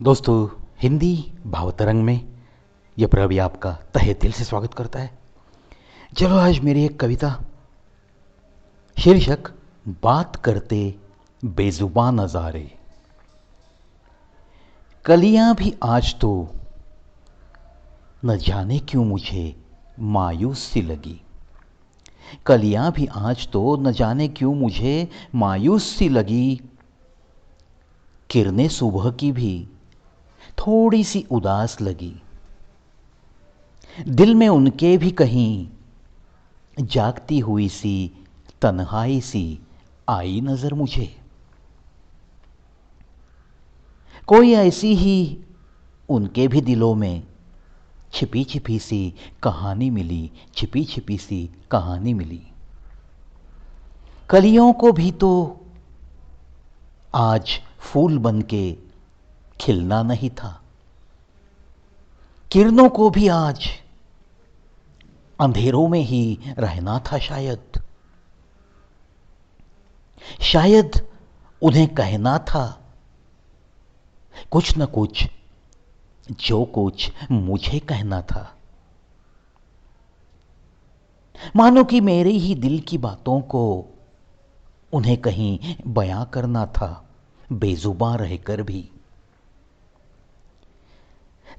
दोस्तों, हिंदी भावतरंग में यह प्रवी आपका तहे दिल से स्वागत करता है। चलो आज मेरी एक कविता, शीर्षक बात करते बेजुबान नजारे। कलियां भी आज तो न जाने क्यों मुझे मायूस सी लगी। कलियां भी आज तो न जाने क्यों मुझे मायूस सी लगी। किरणें सुबह की भी थोड़ी सी उदास लगी। दिल में उनके भी कहीं जागती हुई सी तन्हाई सी आई नजर मुझे। कोई ऐसी ही उनके भी दिलों में छिपी छिपी सी कहानी मिली, छिपी छिपी सी कहानी मिली। कलियों को भी तो आज फूल बनके खिलना नहीं था। किरणों को भी आज अंधेरों में ही रहना था शायद। शायद उन्हें कहना था कुछ न कुछ, जो कुछ मुझे कहना था। मानो कि मेरे ही दिल की बातों को उन्हें कहीं बयां करना था, बेजुबान रहकर भी।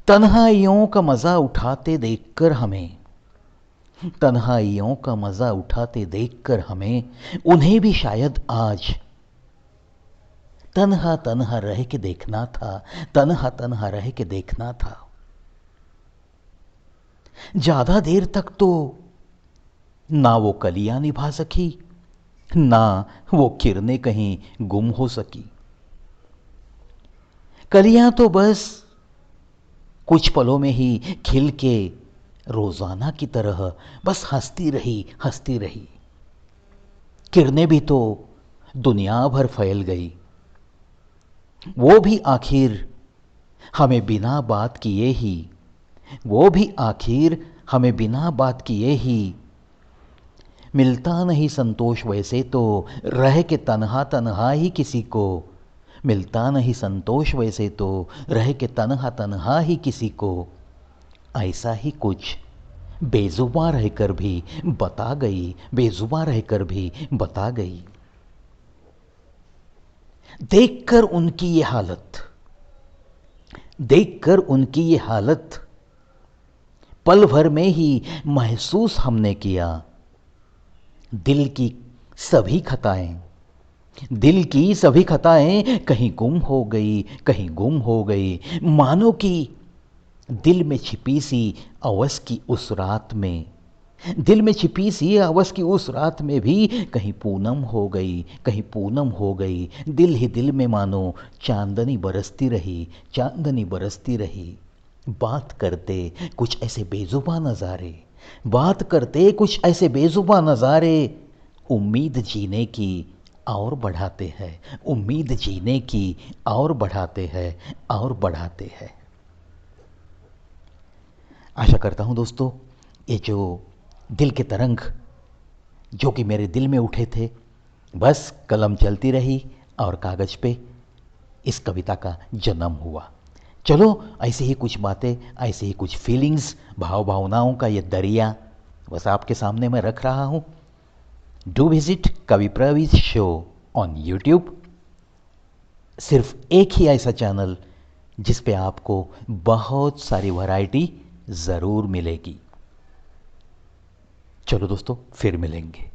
तन्हाइयों का मजा उठाते देखकर हमें, तन्हाइयों का मजा उठाते देखकर हमें, उन्हें भी शायद आज तन्हा तन्हा रह के देखना था, तन्हा तन्हा रह के देखना था। ज्यादा देर तक तो ना वो कलियां निभा सकी, ना वो किरणें कहीं गुम हो सकी। कलियां तो बस कुछ पलों में ही खिल के रोजाना की तरह बस हंसती रही, हंसती रही। किरणें भी तो दुनिया भर फैल गई। वो भी आखिर हमें बिना बात किए ही, वो भी आखिर हमें बिना बात किए ही। मिलता नहीं संतोष वैसे तो रह के तन्हा तन्हा ही किसी को। मिलता नहीं संतोष वैसे तो रह के तन्हा तन्हा ही किसी को। ऐसा ही कुछ बेजुबां रहकर भी बता गई, बेजुबां रहकर भी बता गई। देखकर उनकी ये हालत, देखकर उनकी ये हालत पल भर में ही महसूस हमने किया। दिल की सभी खताएं, दिल की सभी खताएं कहीं गुम हो गई, कहीं गुम हो गई। मानो कि दिल में छिपी सी अवस की उस रात में, दिल में छिपी सी अवस की उस रात में भी कहीं पूनम हो गई, कहीं पूनम हो गई। दिल ही दिल में मानो चांदनी बरसती रही, चांदनी बरसती रही। बात करते कुछ ऐसे बेजुबां नजारे, बात करते कुछ ऐसे बेजुबां नजारे। उम्मीद जीने की और बढ़ाते हैं, उम्मीद जीने की और बढ़ाते हैं, और बढ़ाते हैं। आशा करता हूं दोस्तों, ये जो दिल के तरंग जो कि मेरे दिल में उठे थे, बस कलम चलती रही और कागज पे इस कविता का जन्म हुआ। चलो ऐसे ही कुछ बातें, ऐसे ही कुछ फीलिंग्स, भाव भावनाओं का ये दरिया बस आपके सामने मैं रख रहा हूं। डू विजिट कवि प्रवीज शो ऑन यूट्यूब। सिर्फ एक ही ऐसा चैनल जिस पे आपको बहुत सारी वैरायटी जरूर मिलेगी। चलो दोस्तों, फिर मिलेंगे।